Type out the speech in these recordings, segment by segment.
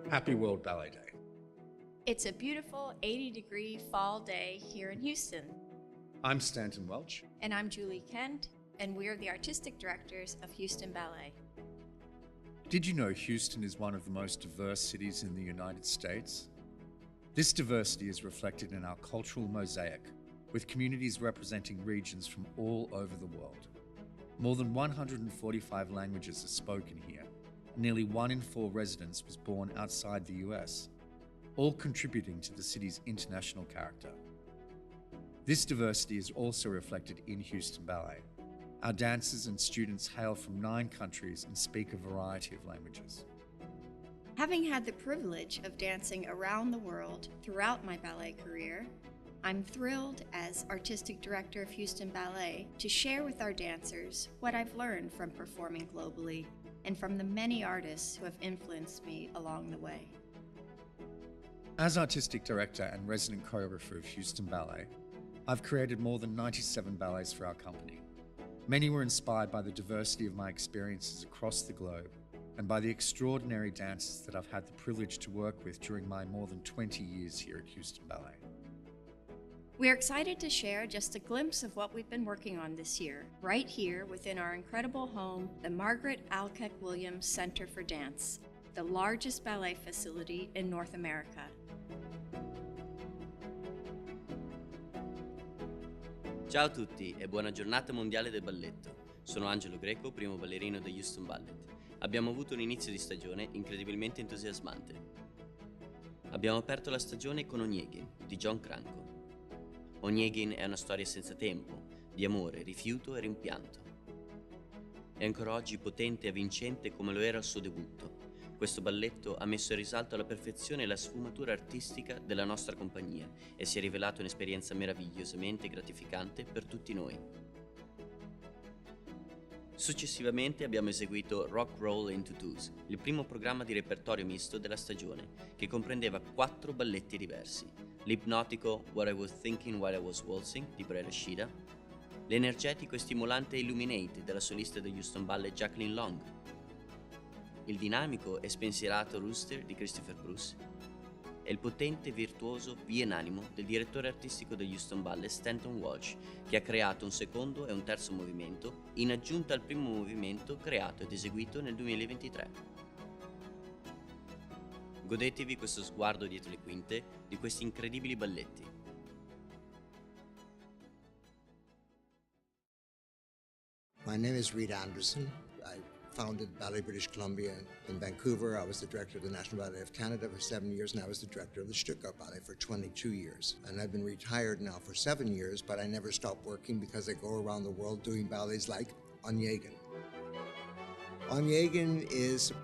Happy World Ballet Day. It's a beautiful 80-degree fall day here in Houston. I'm Stanton Welch. And I'm Julie Kent, and we're the artistic directors of Houston Ballet. Did you know Houston is one of the most diverse cities in the United States? This diversity is reflected in our cultural mosaic, with communities representing regions from all over the world. More than 145 languages are spoken here, and nearly 1 in 4 residents was born outside the US, all contributing to the city's international character. This diversity is also reflected in Houston Ballet. Our dancers and students hail from 9 countries and speak a variety of languages. Having had the privilege of dancing around the world throughout my ballet career, I'm thrilled as Artistic Director of Houston Ballet to share with our dancers what I've learned from performing globally and from the many artists who have influenced me along the way. As Artistic Director and Resident Choreographer of Houston Ballet, I've created more than 97 ballets for our company. Many were inspired by the diversity of my experiences across the globe and by the extraordinary dancers that I've had the privilege to work with during my more than 20 years here at Houston Ballet. We're excited to share just a glimpse of what we've been working on this year, right here within our incredible home, the Margaret Alkek Williams Center for Dance, the largest ballet facility in North America. Ciao a tutti e buona giornata mondiale del balletto. Sono Angelo Greco, primo ballerino del Houston Ballet. Abbiamo avuto un inizio di stagione incredibilmente entusiasmante. Abbiamo aperto la stagione con Onegin, di John Cranko. Onegin è una storia senza tempo, di amore, rifiuto e rimpianto. È ancora oggi potente e vincente come lo era al suo debutto. Questo balletto ha messo in risalto alla perfezione la sfumatura artistica della nostra compagnia e si è rivelato un'esperienza meravigliosamente gratificante per tutti noi. Successivamente abbiamo eseguito Rock Roll in Tutus, il primo programma di repertorio misto della stagione, che comprendeva 4 balletti diversi: l'ipnotico What I Was Thinking While I Was Waltzing di Brera Shida, l'energetico e stimolante Illuminate della solista del Houston Ballet Jacqueline Long, il dinamico e spensierato Rooster di Christopher Bruce e il potente e virtuoso Vienanimo del direttore artistico del Houston Ballet Stanton Walsh, che ha creato un secondo e un terzo movimento in aggiunta al primo movimento creato ed eseguito nel 2023. Godetevi questo sguardo dietro le quinte di questi incredibili balletti. My name is Reed Anderson. I founded Ballet British Columbia in Vancouver. I was the director of the National Ballet of Canada for 7 years, and I was the director of the Stuttgart Ballet for 22 years. And I've been retired now for 7 years, but I never stop working because I go around the world doing ballets like Onegin. Onegin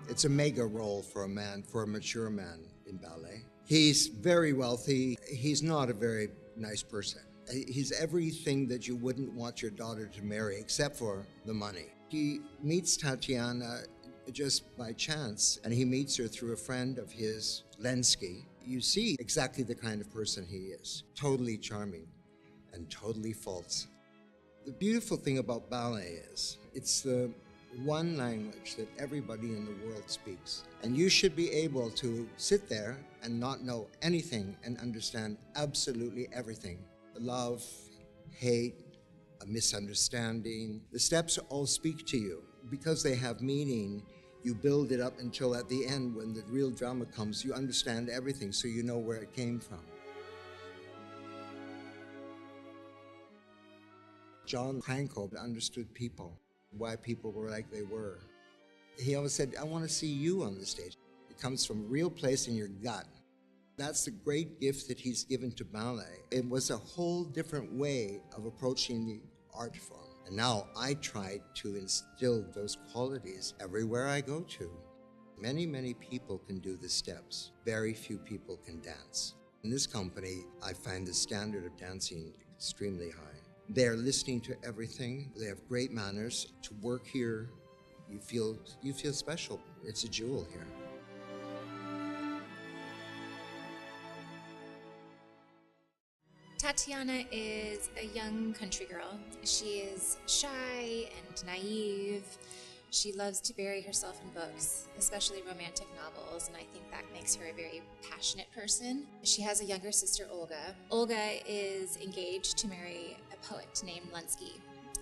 it's a mega role for a mature man in ballet. He's very wealthy. He's not a very nice person. He's everything that you wouldn't want your daughter to marry, except for the money. He meets Tatiana just by chance, and he meets her through a friend of his, Lenski. You see exactly the kind of person he is. Totally charming and totally false. The beautiful thing about ballet is it's the one language that everybody in the world speaks. And you should be able to sit there and not know anything and understand absolutely everything. Love, hate, a misunderstanding. The steps all speak to you. Because they have meaning, you build it up until at the end, when the real drama comes, you understand everything, so you know where it came from. John Cranko understood people, why people were like they were. He always said, I want to see you on the stage. It comes from a real place in your gut. That's the great gift that he's given to ballet. It was a whole different way of approaching the art form. And now I try to instill those qualities everywhere I go to. Many, many people can do the steps. Very few people can dance. In this company, I find the standard of dancing extremely high. They're listening to everything. They have great manners. To work here, you feel special. It's a jewel here. Tatiana is a young country girl. She is shy and naive. She loves to bury herself in books, especially romantic novels, and I think that makes her a very passionate person. She has a younger sister, Olga. Olga is engaged to marry a poet named Lenski,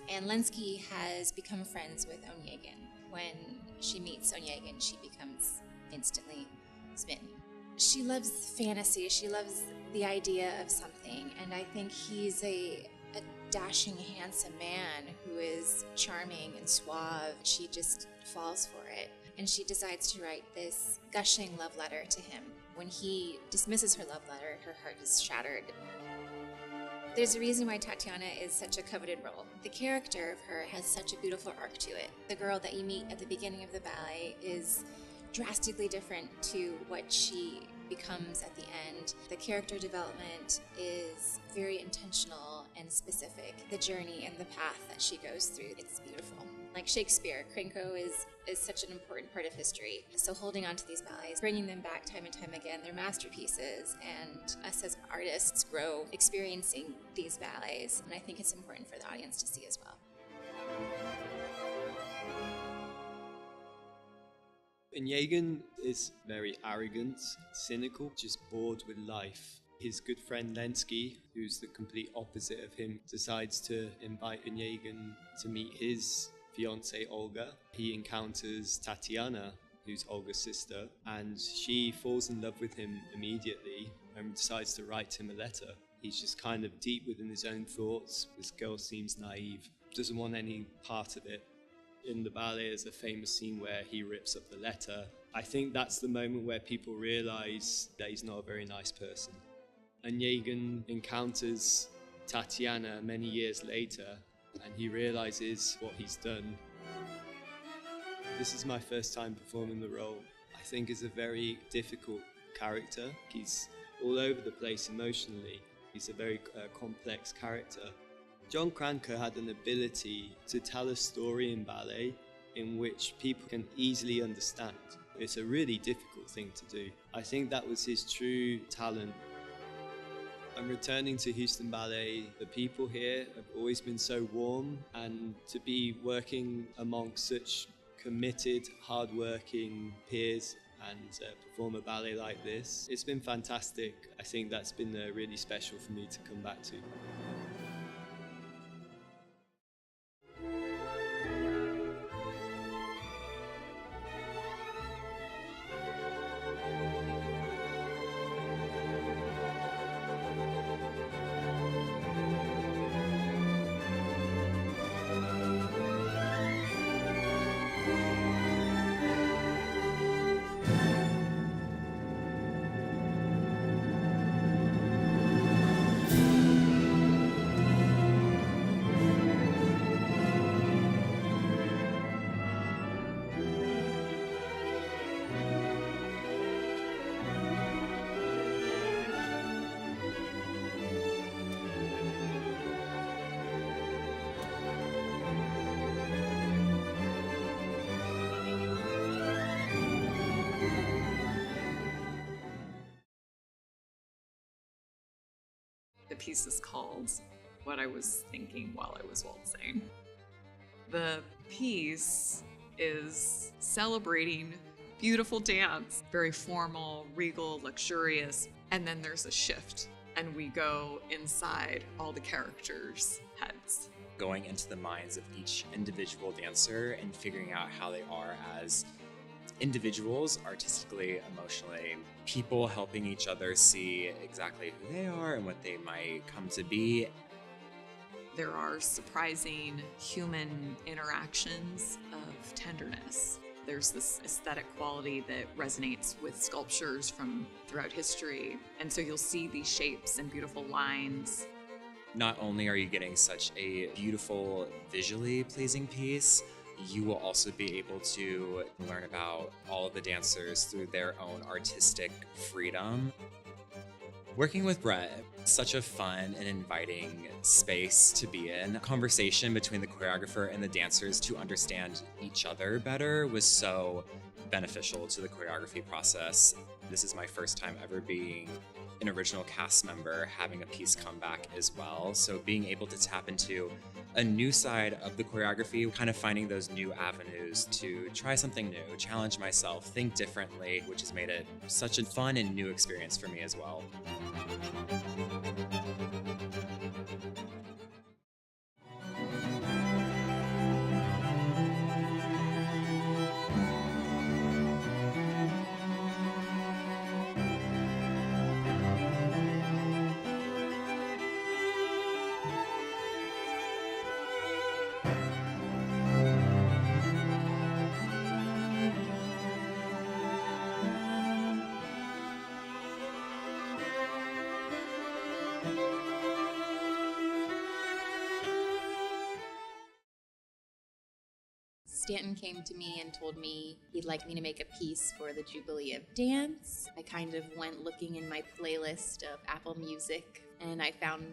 and Lenski has become friends with Onegin. When she meets Onegin, she becomes instantly smitten. She loves fantasy. She loves the idea of something, and I think he's a dashing, handsome man who is charming and suave. She just falls for it, and she decides to write this gushing love letter to him. When he dismisses her love letter, her heart is shattered. There's a reason why Tatiana is such a coveted role. The character of her has such a beautiful arc to it. The girl that you meet at the beginning of the ballet is drastically different to what she becomes at the end. The character development is very intentional and specific. The journey and the path that she goes through, it's beautiful. Like Shakespeare, Krenko is such an important part of history. So holding on to these ballets, bringing them back time and time again, they're masterpieces, and us as artists grow experiencing these ballets, and I think it's important for the audience to see as well. Onegin is very arrogant, cynical, just bored with life. His good friend Lenski, who's the complete opposite of him, decides to invite Onegin to meet his fiancée Olga. He encounters Tatiana, who's Olga's sister, and she falls in love with him immediately and decides to write him a letter. He's just kind of deep within his own thoughts. This girl seems naive, doesn't want any part of it. In the ballet, there's a famous scene where he rips up the letter. I think that's the moment where people realize that he's not a very nice person. Onegin encounters Tatiana many years later, and he realizes what he's done. This is my first time performing the role. I think it's a very difficult character. He's all over the place emotionally. He's a very complex character. John Cranko had an ability to tell a story in ballet in which people can easily understand. It's a really difficult thing to do. I think that was his true talent. I'm returning to Houston Ballet. The people here have always been so warm, and to be working amongst such committed, hard-working peers and perform a ballet like this, it's been fantastic. I think that's been really special for me to come back to. The piece is called What I Was Thinking While I Was Waltzing. The piece is celebrating beautiful dance, very formal, regal, luxurious, and then there's a shift, and we go inside all the characters' heads. Going into the minds of each individual dancer and figuring out how they are as individuals, artistically, emotionally, people helping each other see exactly who they are and what they might come to be. There are surprising human interactions of tenderness. There's this aesthetic quality that resonates with sculptures from throughout history. And so you'll see these shapes and beautiful lines. Not only are you getting such a beautiful, visually pleasing piece, you will also be able to learn about all of the dancers through their own artistic freedom. Working with Brett, Such a fun and inviting space to be in. Conversation between the choreographer and the dancers to understand each other better was so beneficial to the choreography process. This is my first time ever being an original cast member, having a piece come back as well. So being able to tap into a new side of the choreography, kind of finding those new avenues to try something new, challenge myself, think differently, which has made it such a fun and new experience for me as well. Stanton came to me and told me he'd like me to make a piece for the Jubilee of Dance. I kind of went looking in my playlist of Apple Music, and I found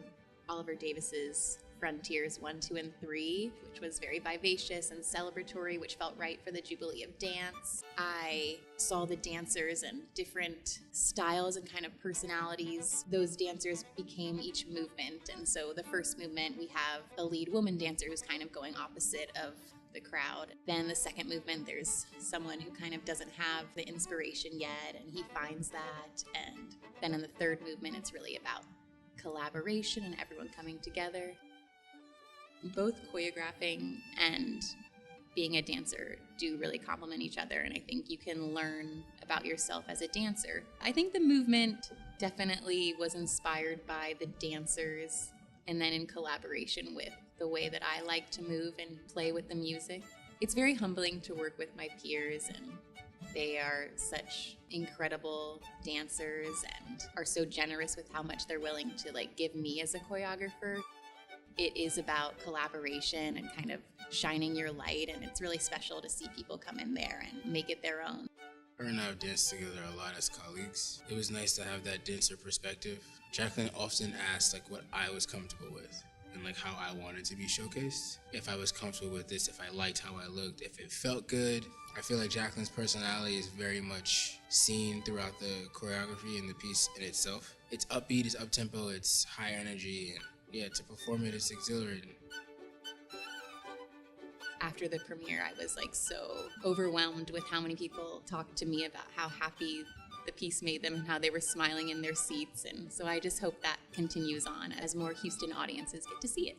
Oliver Davis's Frontiers 1, 2, and 3, which was very vivacious and celebratory, which felt right for the Jubilee of Dance. I saw the dancers and different styles and kind of personalities. Those dancers became each movement, and so the first movement we have a lead woman dancer who's kind of going opposite of the crowd. Then the second movement, there's someone who kind of doesn't have the inspiration yet, and he finds that. And then in the third movement, it's really about collaboration and everyone coming together. Both choreographing and being a dancer do really complement each other, and I think you can learn about yourself as a dancer. I think the movement definitely was inspired by the dancers, and then in collaboration with the way that I like to move and play with the music. It's very humbling to work with my peers, and they are such incredible dancers and are so generous with how much they're willing to give me as a choreographer. It is about collaboration and kind of shining your light, and it's really special to see people come in there and make it their own. Her and I have danced together a lot as colleagues. It was nice to have that dancer perspective. Jacqueline often asked what I was comfortable with and how I wanted to be showcased. If I was comfortable with this, if I liked how I looked, if it felt good. I feel like Jacqueline's personality is very much seen throughout the choreography and the piece in itself. It's upbeat, it's up-tempo, it's high energy, and yeah, to perform it, it's exhilarating. After the premiere, I was so overwhelmed with how many people talked to me about how happy the piece made them and how they were smiling in their seats. And so I just hope that continues on as more Houston audiences get to see it.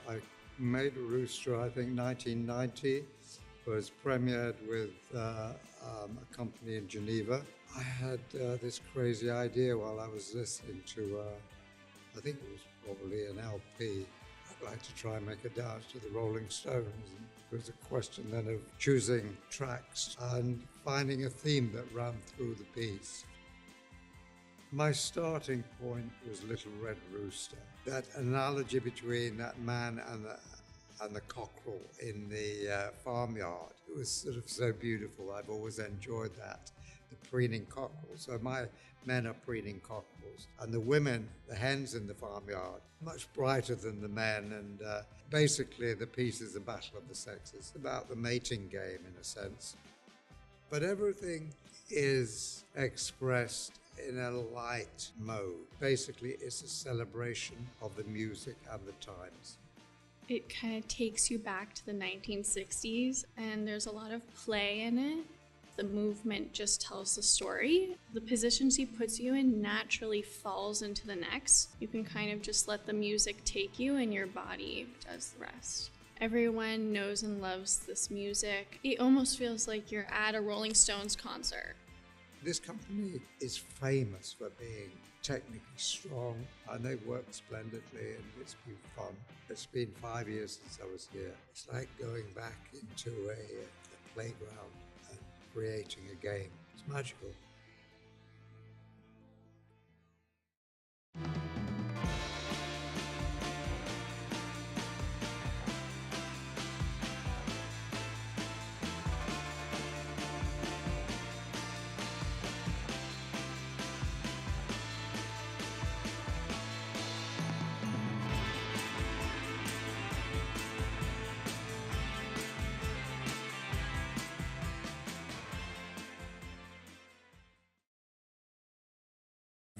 I made a Rooster, I think 1990, was premiered with a company in Geneva. I had this crazy idea while I was listening to, I think it was probably an LP. I'd like to try and make a dance to the Rolling Stones. And it was a question then of choosing tracks and finding a theme that ran through the piece. My starting point was Little Red Rooster. That analogy between that man and the cockerel in the farmyard, it was sort of so beautiful. I've always enjoyed that, the preening cockerel. So my men are preening cockerels, and the women, the hens in the farmyard, much brighter than the men. And basically the piece is a battle of the sexes, about the mating game in a sense. But everything is expressed in a light mode. Basically, it's a celebration of the music and the times. It kind of takes you back to the 1960s, and there's a lot of play in it. The movement just tells the story. The positions he puts you in naturally falls into the next. You can kind of just let the music take you, and your body does the rest. Everyone knows and loves this music. It almost feels like you're at a Rolling Stones concert. This company is famous for being technically strong, and they work splendidly, and it's been fun. It's been 5 years since I was here. It's like going back into a playground and creating a game. It's magical.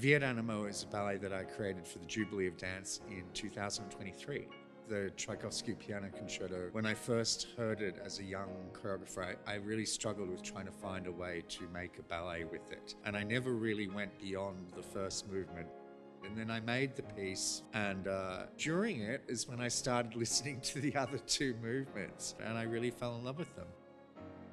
Vaganova is a ballet that I created for the Jubilee of Dance in 2023. The Tchaikovsky Piano Concerto. When I first heard it as a young choreographer, I really struggled with trying to find a way to make a ballet with it. And I never really went beyond the first movement. And then I made the piece, and during it is when I started listening to the other two movements, and I really fell in love with them.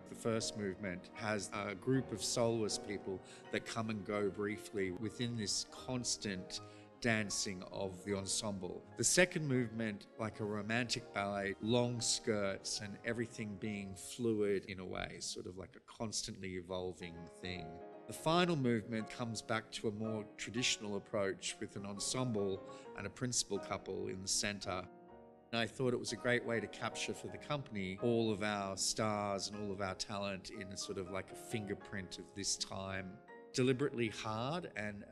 The first movement has a group of soloist people that come and go briefly within this constant dancing of the ensemble. The second movement, like a romantic ballet, long skirts and everything being fluid in a way, sort of like a constantly evolving thing. The final movement comes back to a more traditional approach with an ensemble and a principal couple in the center. And I thought it was a great way to capture for the company all of our stars and all of our talent in a sort of like a fingerprint of this time. Deliberately hard and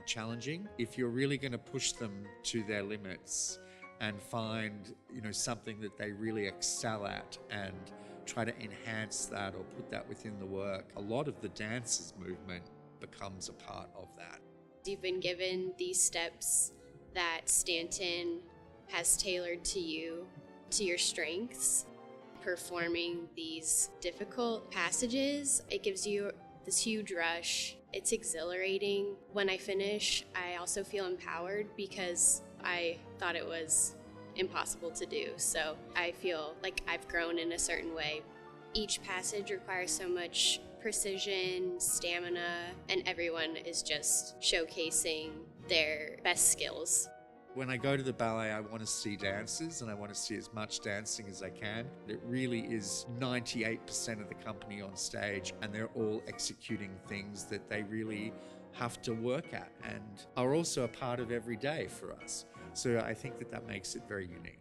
challenging. If you're really going to push them to their limits and find, something that they really excel at and try to enhance that or put that within the work, a lot of the dances movement becomes a part of that. You've been given these steps that Stanton has tailored to you, to your strengths. Performing these difficult passages, it gives you this huge rush. It's exhilarating. When I finish, I also feel empowered because I thought it was impossible to do. So I feel like I've grown in a certain way. Each passage requires so much precision, stamina, and everyone is just showcasing their best skills. When I go to the ballet, I want to see dancers and I want to see as much dancing as I can. It really is 98% of the company on stage, and they're all executing things that they really have to work at and are also a part of every day for us. So I think that makes it very unique.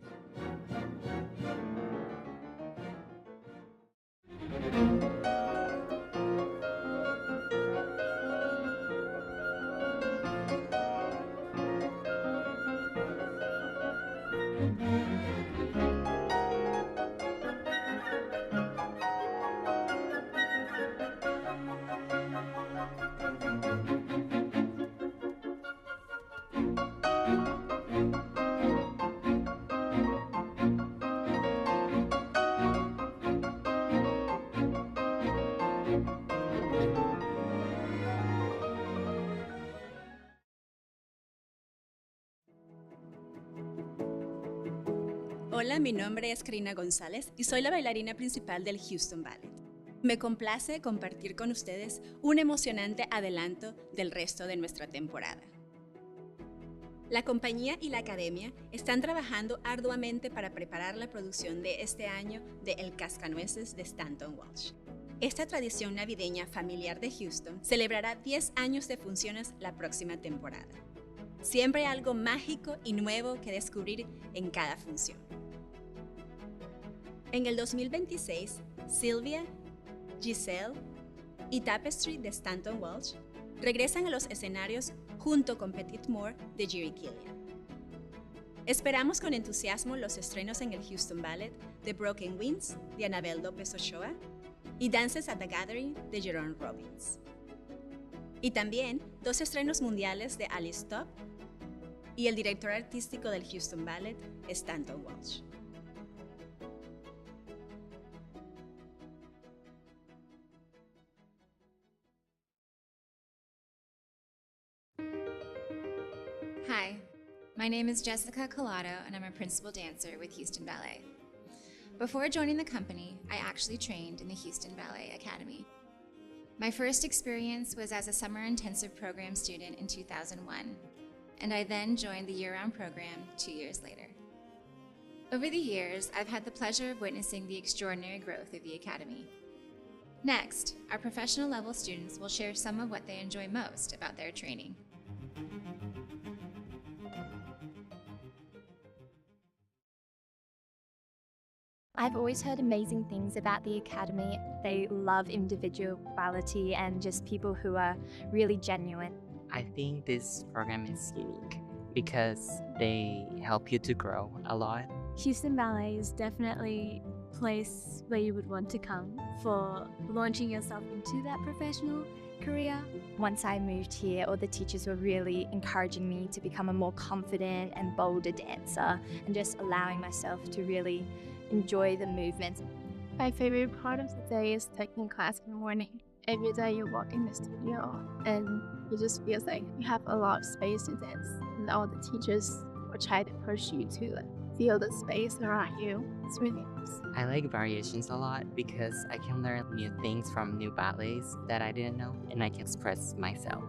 Hola, mi nombre es Karina González y soy la bailarina principal del Houston Ballet. Me complace compartir con ustedes un emocionante adelanto del resto de nuestra temporada. La compañía y la academia están trabajando arduamente para preparar la producción de este año de El Cascanueces de Stanton Walsh. Esta tradición navideña familiar de Houston celebrará 10 años de funciones la próxima temporada. Siempre hay algo mágico y nuevo que descubrir en cada función. En el 2026, Sylvia, Giselle y Tapestry de Stanton Walsh regresan a los escenarios junto con Petit Moore de Jerry Killian. Esperamos con entusiasmo los estrenos en el Houston Ballet de Broken Wings de Anabel López Ochoa y Dances at the Gathering de Jerome Robbins. Y también 2 estrenos mundiales de Alice Top y el director artístico del Houston Ballet, Stanton Walsh. Hi, my name is Jessica Collado, and I'm a principal dancer with Houston Ballet. Before joining the company, I actually trained in the Houston Ballet Academy. My first experience was as a summer intensive program student in 2001, and I then joined the year-round program 2 years later. Over the years, I've had the pleasure of witnessing the extraordinary growth of the Academy. Next, our professional level students will share some of what they enjoy most about their training. I've always heard amazing things about the Academy. They love individuality and just people who are really genuine. I think this program is unique because they help you to grow a lot. Houston Ballet is definitely a place where you would want to come for launching yourself into that professional career. Once I moved here, all the teachers were really encouraging me to become a more confident and bolder dancer and just allowing myself to really enjoy the movements. My favorite part of the day is taking class in the morning. Every day you walk in the studio and it just feels like you have a lot of space to dance, and all the teachers will try to push you to feel the space around you. It's really nice. I like variations a lot because I can learn new things from new ballets that I didn't know, and I can express myself.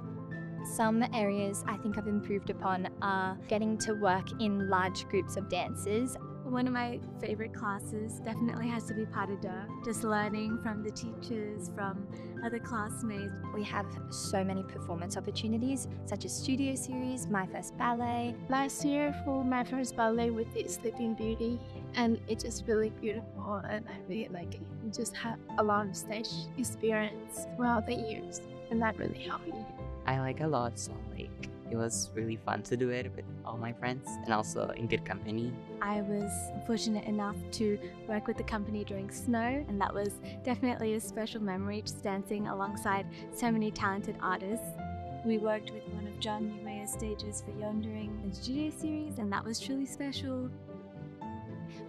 Some areas I think I've improved upon are getting to work in large groups of dancers. One of my favorite classes definitely has to be pas de deux, just learning from the teachers, from other classmates. We have so many performance opportunities, such as studio series, my first ballet. Last year for my first ballet with the Sleeping Beauty, and it's just really beautiful and I really like it. We just have a lot of stage experience throughout the years, and that really helped me. I like a lot Salt Lake. It was really fun to do it with all my friends and also in good company. I was fortunate enough to work with the company during snow, and that was definitely a special memory, just dancing alongside so many talented artists. We worked with one of John Newmayer's stages for Yondering and Studio Series, and that was truly special.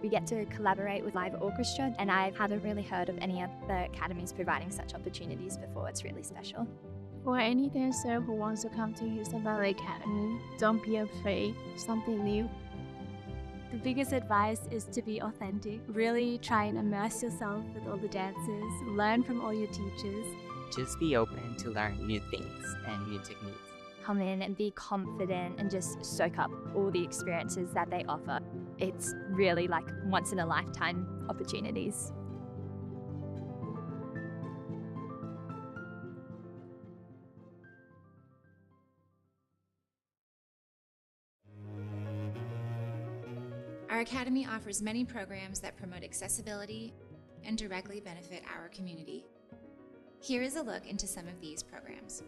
We get to collaborate with live orchestra, and I haven't really heard of any other academies providing such opportunities before. It's really special. For any dancer who wants to come to Houston Ballet Academy, don't be afraid of something new. The biggest advice is to be authentic. Really try and immerse yourself with all the dancers, learn from all your teachers. Just be open to learn new things and new techniques. Come in and be confident and just soak up all the experiences that they offer. It's really like once in a lifetime opportunities. Our Academy offers many programs that promote accessibility and directly benefit our community. Here is a look into some of these programs.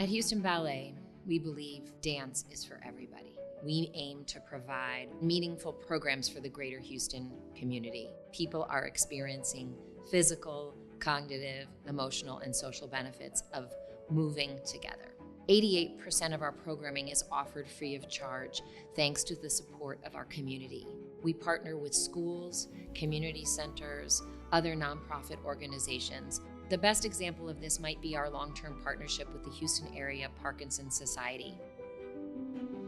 At Houston Ballet, we believe dance is for everybody. We aim to provide meaningful programs for the greater Houston community. People are experiencing physical, cognitive, emotional, and social benefits of moving together. 88% of our programming is offered free of charge thanks to the support of our community. We partner with schools, community centers, other nonprofit organizations. The best example of this might be our long-term partnership with the Houston Area Parkinson's Society.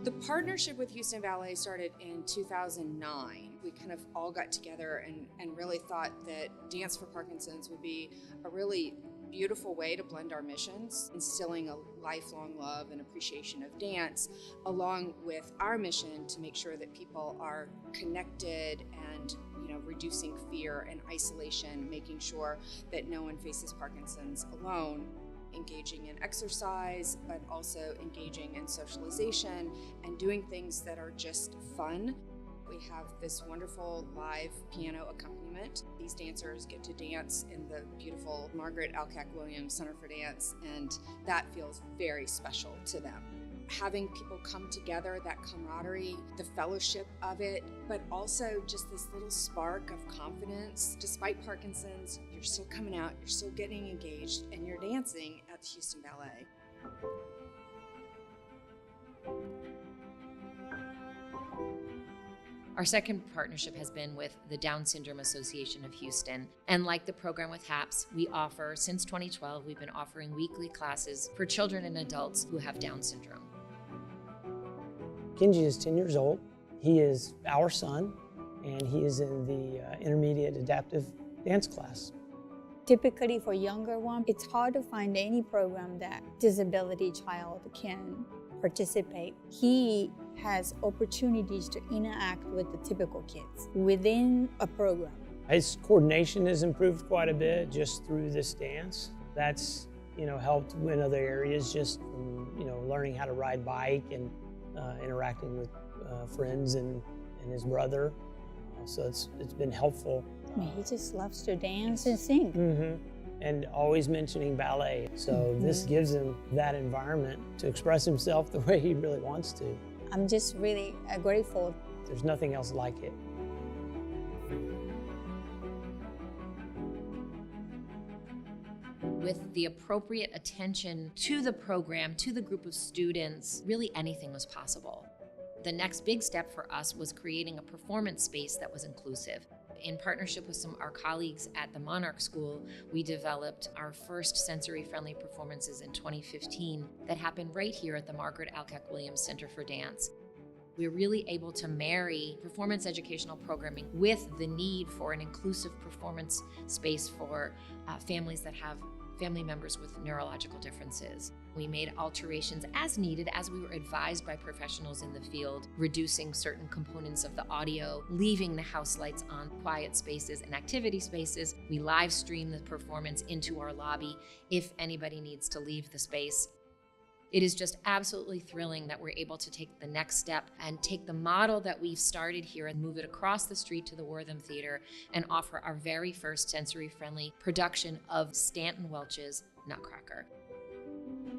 The partnership with Houston Ballet started in 2009. We kind of all got together and really thought that Dance for Parkinson's would be a really beautiful way to blend our missions, instilling a lifelong love and appreciation of dance, along with our mission to make sure that people are connected and reducing fear and isolation, making sure that no one faces Parkinson's alone. Engaging in exercise, but also engaging in socialization and doing things that are just fun. We have this wonderful live piano accompaniment. These dancers get to dance in the beautiful Margaret Alcack Williams Center for Dance, and that feels very special to them. Having people come together, that camaraderie, the fellowship of it, but also just this little spark of confidence. Despite Parkinson's, you're still coming out, you're still getting engaged, and you're dancing at the Houston Ballet. Our second partnership has been with the Down Syndrome Association of Houston. And like the program with HAPS, we offer, since 2012, we've been offering weekly classes for children and adults who have Down syndrome. Kenji is 10 years old. He is our son, and he is in the intermediate adaptive dance class. Typically for younger ones, it's hard to find any program that disability child can participate. He has opportunities to interact with the typical kids within a program. His coordination has improved quite a bit just through this dance. That's helped in other areas, just from learning how to ride bike and interacting with friends and his brother. So it's been helpful. He just loves to dance and sing. Mm-hmm. And always mentioning ballet. So this gives him that environment to express himself the way he really wants to. I'm just really grateful. There's nothing else like it. With the appropriate attention to the program, to the group of students, really anything was possible. The next big step for us was creating a performance space that was inclusive. In partnership with our colleagues at the Monarch School, we developed our first sensory-friendly performances in 2015 that happened right here at the Margaret Alcock Williams Center for Dance. We were really able to marry performance educational programming with the need for an inclusive performance space for families that have family members with neurological differences. We made alterations as needed, as we were advised by professionals in the field, reducing certain components of the audio, leaving the house lights on, quiet spaces and activity spaces. We live stream the performance into our lobby if anybody needs to leave the space. It is just absolutely thrilling that we're able to take the next step and take the model that we've started here and move it across the street to the Wortham Theater and offer our very first sensory-friendly production of Stanton Welch's Nutcracker.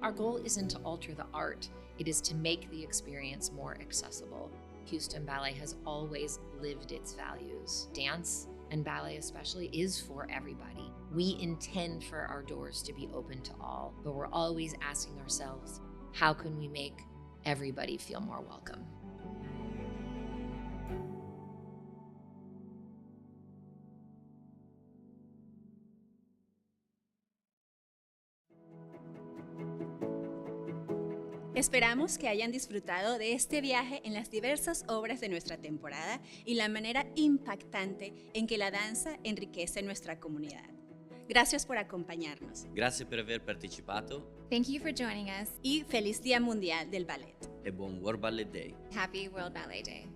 Our goal isn't to alter the art, it is to make the experience more accessible. Houston Ballet has always lived its values. Dance, and ballet especially, is for everybody. We intend for our doors to be open to all, but we're always asking ourselves, how can we make everybody feel more welcome? Esperamos que hayan disfrutado de este viaje en las diversas obras de nuestra temporada y la manera impactante en que la danza enriquece nuestra comunidad. Gracias por acompañarnos. Grazie per aver partecipato. Thank you for joining us. Y feliz Día Mundial del Ballet. E buon World Ballet Day. Happy World Ballet Day.